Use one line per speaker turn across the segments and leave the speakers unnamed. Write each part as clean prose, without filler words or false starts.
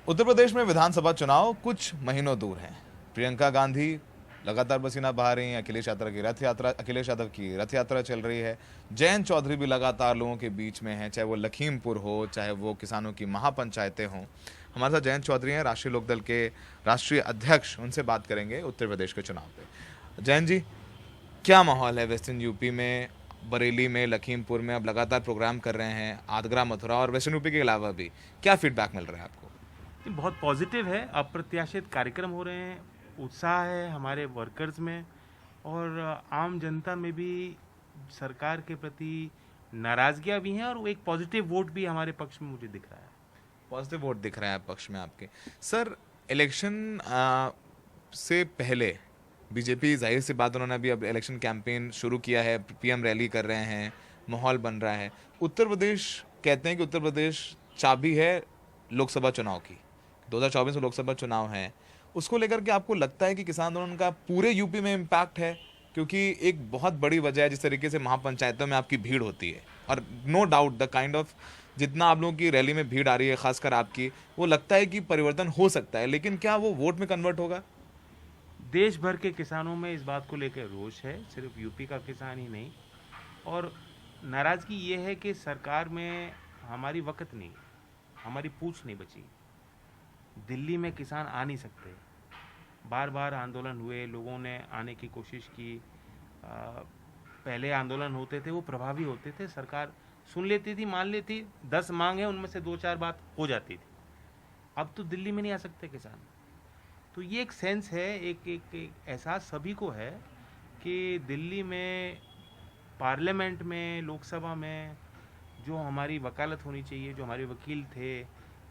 उत्तर प्रदेश में विधानसभा चुनाव कुछ महीनों दूर हैं। प्रियंका गांधी लगातार पसीना बहा रही हैं। अखिलेश यादव की रथ यात्रा चल रही है। जयंत चौधरी भी लगातार लोगों के बीच में हैं, चाहे वो लखीमपुर हो, चाहे वो किसानों की महापंचायतें हों। हमारे साथ जयंत चौधरी हैं, राष्ट्रीय लोकदल के राष्ट्रीय अध्यक्ष। उनसे बात करेंगे उत्तर प्रदेश के चुनाव पे। जयंत जी, क्या माहौल है वेस्टर्न यूपी में? बरेली में, लखीमपुर में अब लगातार प्रोग्राम कर रहे हैं, आगरा, मथुरा और वेस्टर्न यूपी के अलावा भी। क्या फीडबैक मिल रहा है आपको?
ये बहुत पॉजिटिव है। अप्रत्याशित कार्यक्रम हो रहे हैं, उत्साह है हमारे वर्कर्स में और आम जनता में भी सरकार के प्रति नाराजगियां भी हैं और एक पॉजिटिव वोट भी हमारे पक्ष में मुझे दिख रहा है।
पॉजिटिव वोट दिख रहा है पक्ष में आपके। सर, इलेक्शन से पहले बीजेपी, जाहिर सी बात, उन्होंने अभी अब इलेक्शन कैंपेन शुरू किया है, पीएम रैली कर रहे हैं, माहौल बन रहा है। उत्तर प्रदेश, कहते हैं कि उत्तर प्रदेश चाबी है लोकसभा चुनाव की। 2024 में लोकसभा चुनाव है, उसको लेकर के आपको लगता है कि किसान आंदोलन का पूरे यूपी में इम्पैक्ट है? क्योंकि एक बहुत बड़ी वजह है जिस तरीके से महापंचायतों में आपकी भीड़ होती है, और no doubt the kind of जितना आप लोगों की रैली में भीड़ आ रही है, खासकर आपकी, वो लगता है कि परिवर्तन हो सकता है, लेकिन क्या वो वोट में कन्वर्ट होगा?
देश भर के किसानों में इस बात को लेकर रोष है, सिर्फ यूपी का किसान ही नहीं। और नाराजगी ये है कि सरकार में हमारी वक्त नहीं, हमारी पूछ नहीं बची। दिल्ली में किसान आ नहीं सकते। बार बार आंदोलन हुए, लोगों ने आने की कोशिश की। पहले आंदोलन होते थे वो प्रभावी होते थे, सरकार सुन लेती थी, मान लेती। 10 मांग है उनमें से 2-4 बात हो जाती थी। अब तो दिल्ली में नहीं आ सकते किसान। तो ये एक सेंस है, एक एहसास सभी को है कि दिल्ली में, पार्लियामेंट में, लोकसभा में जो हमारी वकालत होनी चाहिए, जो हमारे वकील थे,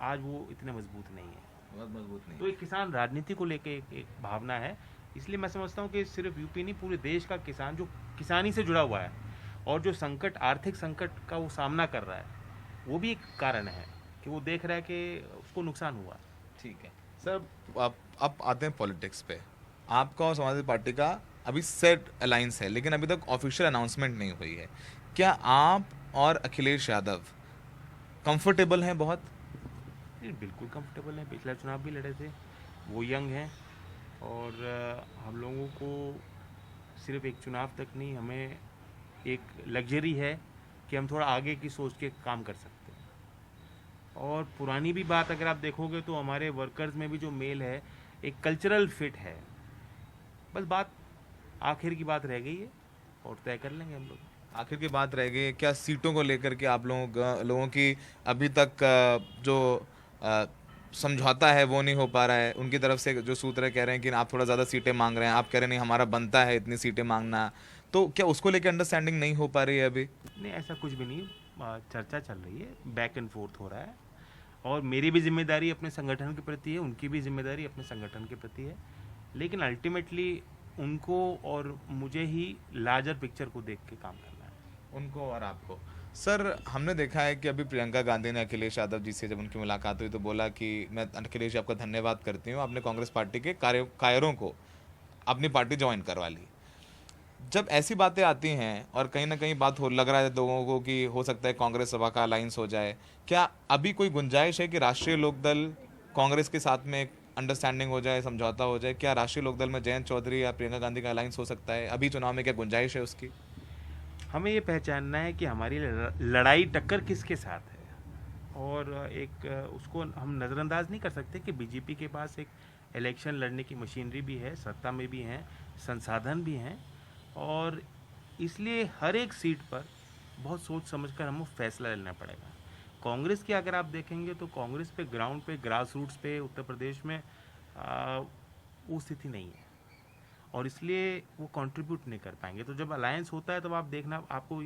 आज वो इतने मजबूत नहीं है।
बहुत मजबूत नहीं।
तो एक किसान राजनीति को लेके एक भावना है। इसलिए मैं समझता हूँ कि सिर्फ यूपी नहीं, पूरे देश का किसान जो किसानी से जुड़ा हुआ है और जो संकट, आर्थिक संकट का वो सामना कर रहा है, वो भी एक कारण है कि वो देख रहा है कि उसको नुकसान हुआ।
ठीक है सर, आप आते हैं पॉलिटिक्स पे। आपका और समाजवादी पार्टी का अभी सेट अलायंस है, लेकिन अभी तक ऑफिशियल अनाउंसमेंट नहीं हुई है। क्या आप और अखिलेश यादव कंफर्टेबल हैं बहुत?
ये बिल्कुल कंफर्टेबल है, पिछला चुनाव भी लड़े थे, वो यंग हैं। और हम लोगों को सिर्फ एक चुनाव तक नहीं, हमें एक लग्जरी है कि हम थोड़ा आगे की सोच के काम कर सकते हैं। और पुरानी भी बात अगर आप देखोगे तो हमारे वर्कर्स में भी जो मेल है, एक कल्चरल फिट है। बस बात, आखिर की बात रह गई है और तय कर लेंगे हम लोग।
आखिर की बात रह गई, क्या सीटों को लेकर के आप लोगों की अभी तक जो अ, समझौता है वो नहीं हो पा रहा है? उनकी तरफ से जो सूत्र कह रहे हैं कि आप थोड़ा ज़्यादा सीटें मांग रहे हैं, आप कह रहे हैं नहीं हमारा बनता है इतनी सीटें मांगना, तो क्या उसको लेकर अंडरस्टैंडिंग नहीं हो पा रही है अभी?
नहीं, ऐसा कुछ भी नहीं। चर्चा चल रही है, बैक एंड फोर्थ हो रहा है। और मेरी भी जिम्मेदारी अपने संगठन के प्रति है, उनकी भी जिम्मेदारी अपने संगठन के प्रति है। लेकिन अल्टीमेटली उनको और मुझे ही लार्जर पिक्चर को देख के काम करना है।
उनको और आपको। सर, हमने देखा है कि अभी प्रियंका गांधी ने अखिलेश यादव जी से जब उनकी मुलाकात हुई तो बोला कि मैं अखिलेश जी आपका धन्यवाद करती हूँ, आपने कांग्रेस पार्टी के कायरों को अपनी पार्टी ज्वाइन करवा ली। जब ऐसी बातें आती हैं और कहीं ना कहीं बात हो लग रहा है लोगों को कि हो सकता है कांग्रेस सभा का अलायंस हो जाए, क्या अभी कोई गुंजाइश है कि राष्ट्रीय लोकदल कांग्रेस के साथ में एक अंडरस्टैंडिंग हो जाए, समझौता हो जाए? क्या राष्ट्रीय लोकदल में जयंत चौधरी या प्रियंका गांधी का अलायंस हो सकता है अभी चुनाव में? क्या गुंजाइश है उसकी?
हमें ये पहचानना है कि हमारी लड़ाई टक्कर किसके साथ है। और एक उसको हम नज़रअंदाज नहीं कर सकते कि बीजेपी के पास एक इलेक्शन लड़ने की मशीनरी भी है, सत्ता में भी हैं, संसाधन भी हैं। और इसलिए हर एक सीट पर बहुत सोच समझ कर हमें फैसला लेना पड़ेगा। कांग्रेस की अगर आप देखेंगे तो कांग्रेस पे ग्राउंड पे, ग्रास रूट्स पे उत्तर प्रदेश में वो स्थिति नहीं है और इसलिए वो कंट्रीब्यूट नहीं कर पाएंगे। तो जब अलायंस होता है तब आप देखना, आपको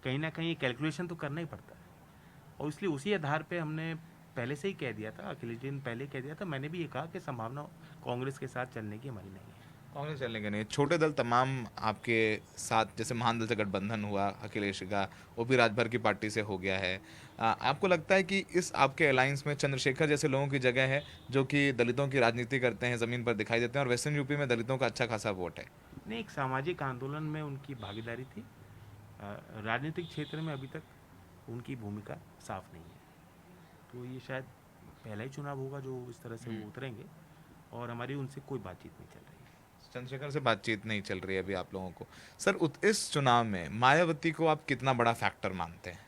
कहीं ना कहीं कैलकुलेशन तो करना ही पड़ता है। और इसलिए उसी आधार पे हमने पहले से ही कह दिया था, अखिलेश जी ने पहले कह दिया था, मैंने भी ये कहा कि संभावना कांग्रेस के साथ चलने की हमारी नहीं है।
कांग्रेस चलने के नहीं, छोटे दल तमाम आपके साथ, जैसे महान दल से गठबंधन हुआ अखिलेश का, वो भी राजभर की पार्टी से हो गया है। आपको लगता है कि इस आपके अलायंस में चंद्रशेखर जैसे लोगों की जगह है जो कि दलितों की राजनीति करते हैं, ज़मीन पर दिखाई देते हैं, और वेस्टर्न यूपी में दलितों का अच्छा खासा वोट है?
नहीं, एक सामाजिक आंदोलन में उनकी भागीदारी थी। राजनीतिक क्षेत्र में अभी तक उनकी भूमिका साफ नहीं है। तो ये शायद पहला ही चुनाव होगा जो इस तरह से वो उतरेंगे, और हमारी उनसे कोई बातचीत नहीं चल रही है।
चंद्रशेखर से बातचीत नहीं चल रही है अभी आप लोगों को। सर इस चुनाव में मायावती को आप कितना बड़ा फैक्टर मानते हैं?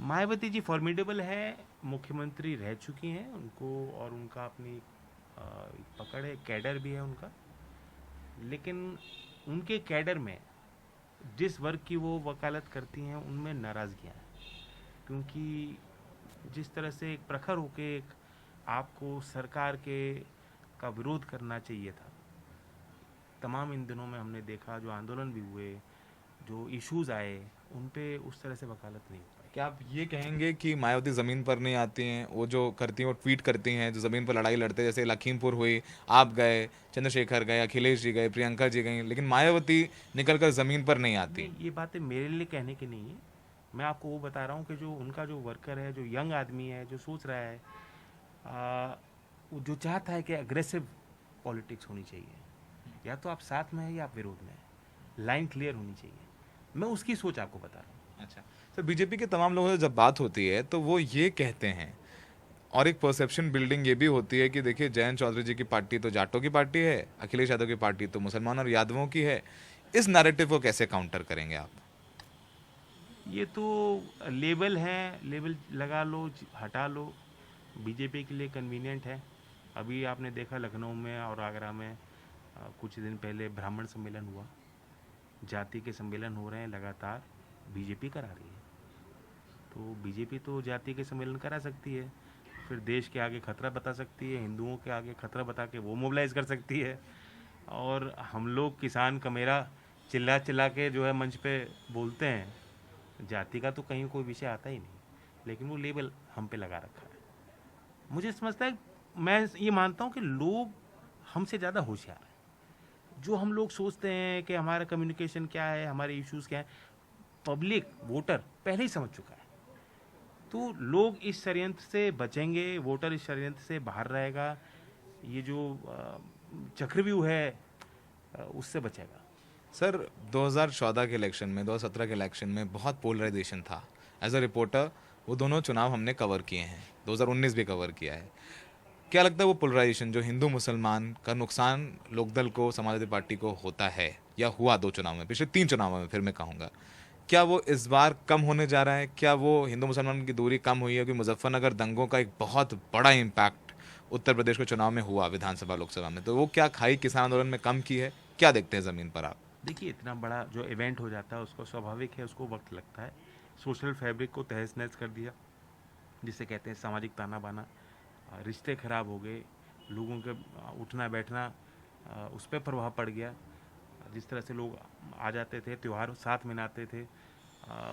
मायावती जी फॉर्मिडेबल है, मुख्यमंत्री रह चुकी हैं, उनको और उनका अपनी पकड़ है, कैडर भी है उनका। लेकिन उनके कैडर में जिस वर्ग की वो वकालत करती हैं उनमें नाराज़गियाँ हैं, क्योंकि जिस तरह से एक प्रखर होके एक आपको सरकार के का विरोध करना चाहिए था, तमाम इन दिनों में हमने देखा, जो आंदोलन भी हुए, जो इश्यूज आए, उन पे उस तरह से वकालत नहीं हो पाई।
क्या आप ये कहेंगे कि मायावती ज़मीन पर नहीं आती हैं? वो जो करती हैं वो ट्वीट करती हैं, जो ज़मीन पर लड़ाई लड़ते हैं, जैसे लखीमपुर हुई, आप गए, चंद्रशेखर गए, अखिलेश जी गए, प्रियंका जी गई, लेकिन मायावती निकल कर ज़मीन पर नहीं आती।
नहीं, ये बातें मेरे लिए कहने की नहीं है। मैं आपको वो बता रहा हूँ कि जो उनका जो वर्कर है, जो यंग आदमी है, जो सोच रहा है, वो जो चाहता है कि अग्रेसिव पॉलिटिक्स होनी चाहिए, या तो आप साथ में हैं या आप विरोध में हैं, लाइन क्लियर होनी चाहिए। मैं उसकी सोच आपको बता रहा हूँ।
अच्छा सर, बीजेपी के तमाम लोगों से जब बात होती है तो वो ये कहते हैं, और एक परसेप्शन बिल्डिंग ये भी होती है कि देखिए जयंत चौधरी जी की पार्टी तो जाटों की पार्टी है, अखिलेश यादव की पार्टी तो मुसलमान और यादवों की है। इस नैरेटिव को कैसे काउंटर करेंगे आप?
ये तो लेबल है, लेबल लगा लो, हटा लो, बीजेपी के लिए कन्वीनियंट है। अभी आपने देखा लखनऊ में और आगरा में कुछ दिन पहले ब्राह्मण सम्मेलन हुआ, जाति के सम्मेलन हो रहे हैं लगातार, बीजेपी करा रही है। तो बीजेपी तो जाति के सम्मेलन करा सकती है, फिर देश के आगे खतरा बता सकती है, हिंदुओं के आगे खतरा बता के वो मोबिलाइज कर सकती है। और हम लोग किसान का मेरा चिल्ला चिल्ला के जो है मंच पे बोलते हैं, जाति का तो कहीं कोई विषय आता ही नहीं, लेकिन वो लेबल हम पे लगा रखा है। मुझे समझता है, मैं ये मानता हूँ कि लोग हमसे ज़्यादा होशियार हैं। जो हम लोग सोचते हैं कि हमारा कम्युनिकेशन क्या है, हमारे इश्यूज़ क्या हैं, पब्लिक वोटर पहले ही समझ चुका है। तो लोग इस षड्यंत्र से बचेंगे, वोटर इस षड्यंत्र से बाहर रहेगा। ये जो चक्रव्यूह है उससे बचेगा।
सर 2014 के इलेक्शन में, 2017 के इलेक्शन में बहुत पोलराइजेशन था। एज अ रिपोर्टर वो दोनों चुनाव हमने कवर किए हैं, 2019 भी कवर किया है। क्या लगता है वो पोलराइजेशन जो हिंदू मुसलमान का नुकसान लोकदल को, समाजवादी पार्टी को होता है या हुआ 2 चुनाव में, पिछले 3 चुनावों में, फिर मैं कहूँगा, क्या वो इस बार कम होने जा रहा है? क्या वो हिंदू मुसलमान की दूरी कम हुई है? कि मुजफ्फरनगर दंगों का एक बहुत बड़ा इम्पैक्ट उत्तर प्रदेश के चुनाव में हुआ, विधानसभा लोकसभा में, तो वो क्या खाई किसान आंदोलन में कम की है? क्या देखते हैं ज़मीन पर आप?
देखिए, इतना बड़ा जो इवेंट हो जाता है उसको स्वाभाविक है, उसको वक्त लगता है। सोशल फैब्रिक को तहस नहस कर दिया, जिसे कहते हैं सामाजिक ताना बाना, रिश्ते खराब हो गए, लोगों के उठना बैठना उस पर प्रभाव पड़ गया। जिस तरह से लोग आ जाते थे, त्यौहार साथ मनाते थे,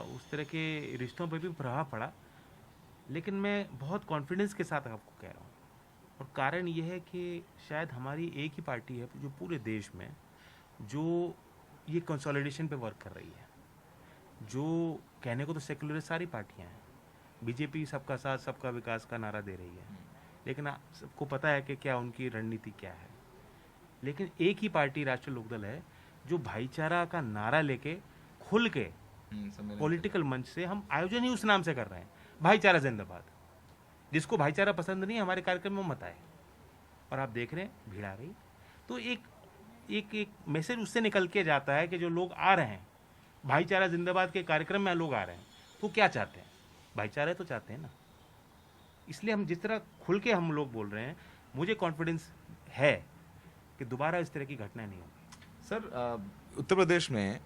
उस तरह के रिश्तों पर भी प्रभाव पड़ा। लेकिन मैं बहुत कॉन्फिडेंस के साथ आपको कह रहा हूँ, और कारण ये है कि शायद हमारी एक ही पार्टी है जो पूरे देश में जो ये कंसोलिडेशन पे वर्क कर रही है। जो कहने को तो सेकुलर सारी पार्टियां हैं, बीजेपी सबका साथ सबका विकास का नारा दे रही है, लेकिन सबको पता है कि क्या उनकी रणनीति क्या है। लेकिन एक ही पार्टी राष्ट्रीय लोकदल है जो भाईचारा का नारा लेके खुल के पॉलिटिकल मंच से, हम आयोजन ही उस नाम से कर रहे हैं, भाईचारा जिंदाबाद। जिसको भाईचारा पसंद नहीं, हमारे कार्यक्रम में मत आए। और आप देख रहे हैं भीड़ आ रही। तो एक मैसेज उससे निकल के जाता है कि जो लोग आ रहे हैं भाईचारा जिंदाबाद के कार्यक्रम में, लोग आ रहे हैं तो क्या चाहते हैं, भाईचारा तो चाहते हैं ना। इसलिए हम जिस तरह खुल के हम लोग बोल रहे हैं, मुझे कॉन्फिडेंस है कि दोबारा इस तरह की घटना नहीं होगी।
सर उत्तर प्रदेश में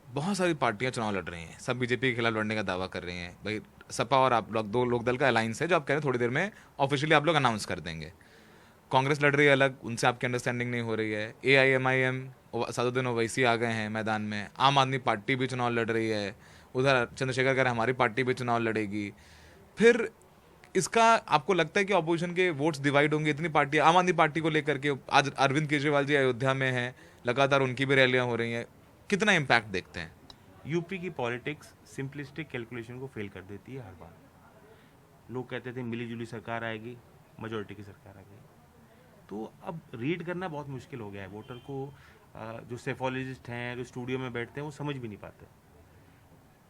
बहुत सारी पार्टियां चुनाव लड़ रही हैं, सब बीजेपी के खिलाफ लड़ने का दावा कर रही हैं। भाई सपा और आप लोग, दो लोकदल का अलायंस है जो आप कह रहे हैं थोड़ी देर में ऑफिशियली आप लोग अनाउंस कर देंगे। कांग्रेस लड़ रही है अलग, उनसे आपकी अंडरस्टैंडिंग नहीं हो रही है। AIMIM सदुद्दीन ओवैसी आ गए हैं मैदान में, आम आदमी पार्टी भी चुनाव लड़ रही है, उधर चंद्रशेखर कह रहे हैं हमारी पार्टी भी चुनाव लड़ेगी। फिर इसका आपको लगता है कि ऑपोजिशन के वोट्स डिवाइड होंगे? इतनी पार्टी, आम आदमी पार्टी को लेकर के आज अरविंद केजरीवाल जी अयोध्या में हैं, लगातार उनकी भी रैलियां हो रही हैं, कितना इम्पैक्ट देखते हैं?
यूपी की पॉलिटिक्स सिंपलिस्टिक कैलकुलेशन को फेल कर देती है हर बार। लोग कहते थे मिली जुली सरकार आएगी, मेजोरिटी की सरकार आ गई। तो अब रीड करना बहुत मुश्किल हो गया है वोटर को। जो सेफोलॉजिस्ट हैं, जो स्टूडियो में बैठते हैं, वो समझ भी नहीं पाते।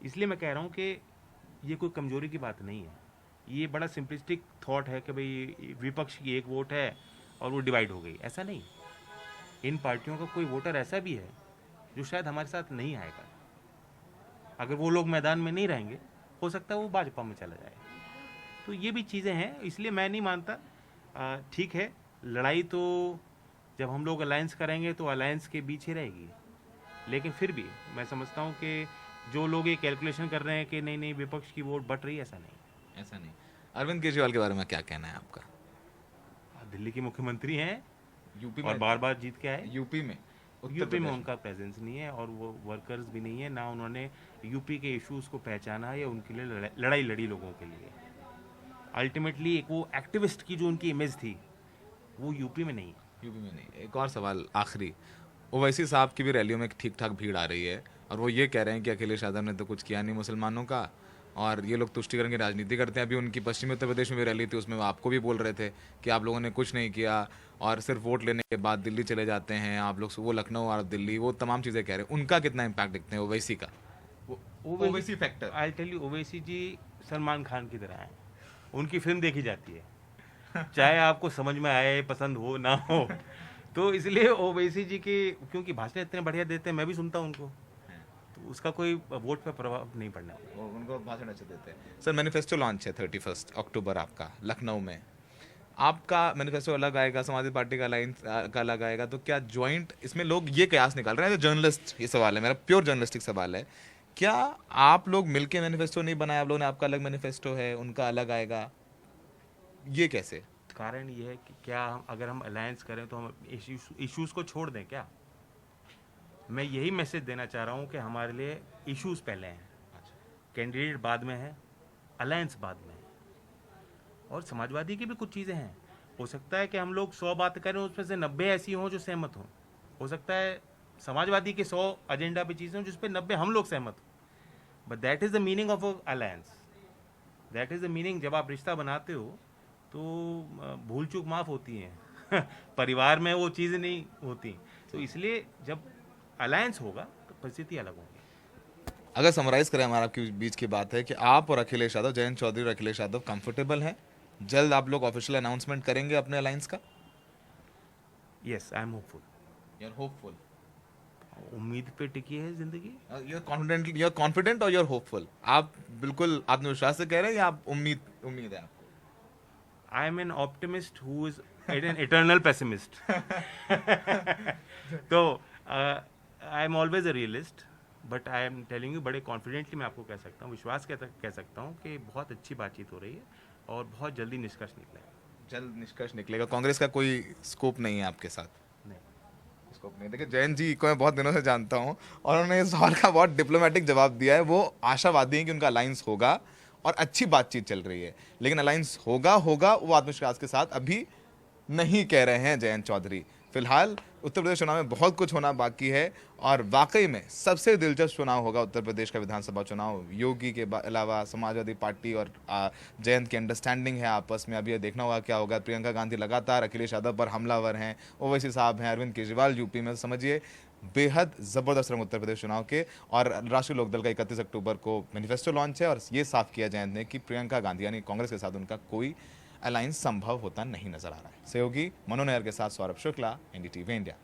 इसलिए मैं कह रहा हूँ कि ये कोई कमजोरी की बात नहीं है। ये बड़ा सिंपलिस्टिक थॉट है कि भाई विपक्ष की एक वोट है और वो डिवाइड हो गई। ऐसा नहीं, इन पार्टियों का कोई वोटर ऐसा भी है जो शायद हमारे साथ नहीं आएगा। अगर वो लोग मैदान में नहीं रहेंगे, हो सकता है वो भाजपा में चला जाए। तो ये भी चीज़ें हैं, इसलिए मैं नहीं मानता। ठीक है, लड़ाई तो जब हम लोग अलायंस करेंगे तो अलायंस के बीच ही रहेगी, लेकिन फिर भी मैं समझता हूँ कि जो लोग ये कैलकुलेशन कर रहे हैं कि नहीं नहीं विपक्ष की वोट बट रही है, ऐसा नहीं।
ऐसा नहीं। अरविंद केजरीवाल के बारे में क्या कहना है आपका?
दिल्ली के मुख्यमंत्री हैं
यूपी
और
में,
बार बार जीत के आए।
यूपी में, उत्तर
यूपी में
प्रदेश
उनका प्रेजेंस नहीं है और वो वर्कर्स भी नहीं है, ना उन्होंने यूपी के इश्यूज को पहचाना है या उनके लिए लड़ाई लड़ी लोगों के लिए। अल्टीमेटली एक वो एक्टिविस्ट की जो उनकी इमेज थी वो यूपी में नहीं है।
यूपी में नहीं। एक और सवाल आखिरी, ओवैसी साहब की भी रैलियों में ठीक ठाक भीड़ आ रही है और वो ये कह रहे हैं कि अखिलेश यादव ने तो कुछ किया नहीं मुसलमानों का और ये लोग तुष्टिकरण की राजनीति करते हैं। अभी उनकी पश्चिमी उत्तर प्रदेश में भी रैली थी, उसमें वो आपको भी बोल रहे थे कि आप लोगों ने कुछ नहीं किया और सिर्फ वोट लेने के बाद दिल्ली चले जाते हैं आप लोग, वो लखनऊ और दिल्ली, वो तमाम चीज़ें कह रहे हैं। उनका कितना इम्पैक्ट दिखते हैं ओवैसी का? Owaisi factor.
I tell you, Owaisi ji Salman Khan की तरह हैं, उनकी फिल्म देखी जाती है चाहे आपको समझ में आए, पसंद हो ना हो। तो इसलिए ओवैसी जी की, क्योंकि भाषण इतने बढ़िया देते हैं, मैं भी सुनता हूँ उनको, तो उसका कोई वोट पे प्रभाव नहीं पड़ना।
उनको भाषण अच्छे देते हैं। सर मैनिफेस्टो लॉन्च है 31 अक्टूबर आपका लखनऊ में, आपका मैनिफेस्टो अलग आएगा, समाजवादी पार्टी का अलायंस का अलग आएगा, तो क्या ज्वाइंट, इसमें लोग ये कयास निकाल रहे हैं, जो जर्नलिस्ट, ये सवाल है मेरा, प्योर जर्नलिस्टिक सवाल है, क्या आप लोग मिलके मैनिफेस्टो नहीं बनाया, आप लोगों ने, आपका अलग मैनिफेस्टो है, उनका अलग आएगा, ये कैसे?
कारण ये है कि क्या हम, अगर हम अलायंस करें तो हम इश्यूज को छोड़ दें क्या? मैं यही मैसेज देना चाह रहा हूँ कि हमारे लिए इश्यूज पहले हैं, कैंडिडेट बाद में है, अलायंस बाद में है। और समाजवादी की भी कुछ चीज़ें हैं, हो सकता है कि हम लोग 100 बात करें, उसमें से 90 ऐसी हों जो सहमत हों। हो सकता है समाजवादी के 100 एजेंडा पे चीज़ें हों जिस पे 90 हम लोग सहमत हों। But that is the meaning of a alliance, that is the meaning. जब आप रिश्ता बनाते हो तो भूल चूक माफ़ होती हैं परिवार में वो चीज़ें नहीं होती। तो इसलिए जब अलायंस होगा तो परिस्थिति अलग होगी।
अगर समराइज करें हमारा आपके बीच की बात है कि आप और अखिलेश यादव, जयंत चौधरी और अखिलेश यादव कंफर्टेबल हैं, जल्द आप लोग ऑफिशियल अनाउंसमेंट करेंगे अपने अलायंस का?
Yes, I am hopeful.
You are hopeful?
उम्मीद पे टिकी है जिंदगी।
यू आर कॉन्फिडेंट और यू आर होपफुल? आप बिल्कुल आत्मविश्वास से कह रहे हैं या आप उम्मीद है आपको?
I am an optimist who is an eternal pessimist. तो I am always a realist, but I am telling you, बड़े कॉन्फिडेंटली मैं आपको कह सकता हूँ, विश्वास कह सकता हूँ कि बहुत अच्छी बातचीत हो रही है और बहुत जल्दी निष्कर्ष निकलेगा।
जल्द निष्कर्ष निकलेगा। कांग्रेस का कोई स्कोप नहीं है आपके साथ?
नहीं,
स्कोप नहीं। देखिए जयंत जी को मैं बहुत दिनों से जानता हूँ और उन्होंने इस सवाल का बहुत डिप्लोमेटिक जवाब दिया है। वो आशावादी हैं कि उनका अलायंस होगा और अच्छी बातचीत चल रही है, लेकिन अलायंस होगा वो आत्मविश्वास के साथ अभी नहीं कह रहे हैं जयंत चौधरी। फिलहाल उत्तर प्रदेश चुनाव में बहुत कुछ होना बाकी है और वाकई में सबसे दिलचस्प चुनाव होगा उत्तर प्रदेश का विधानसभा चुनाव। योगी के अलावा समाजवादी पार्टी और जयंत की अंडरस्टैंडिंग है आपस में, अभी ये देखना होगा क्या होगा। प्रियंका गांधी लगातार अखिलेश यादव पर हमलावर हैं, ओवैसी साहब हैं, अरविंद केजरीवाल यूपी में, समझिए बेहद ज़बरदस्त रंग उत्तर प्रदेश चुनाव के। और राष्ट्रीय लोकदल का 31 अक्टूबर को मैनिफेस्टो लॉन्च है और ये साफ किया जयंत ने कि प्रियंका गांधी यानी कांग्रेस के साथ उनका कोई अलायंस संभव होता नहीं नजर आ रहा है। सहयोगी मनोज नायर के साथ सौरभ शुक्ला, एनडीटीवी इंडिया।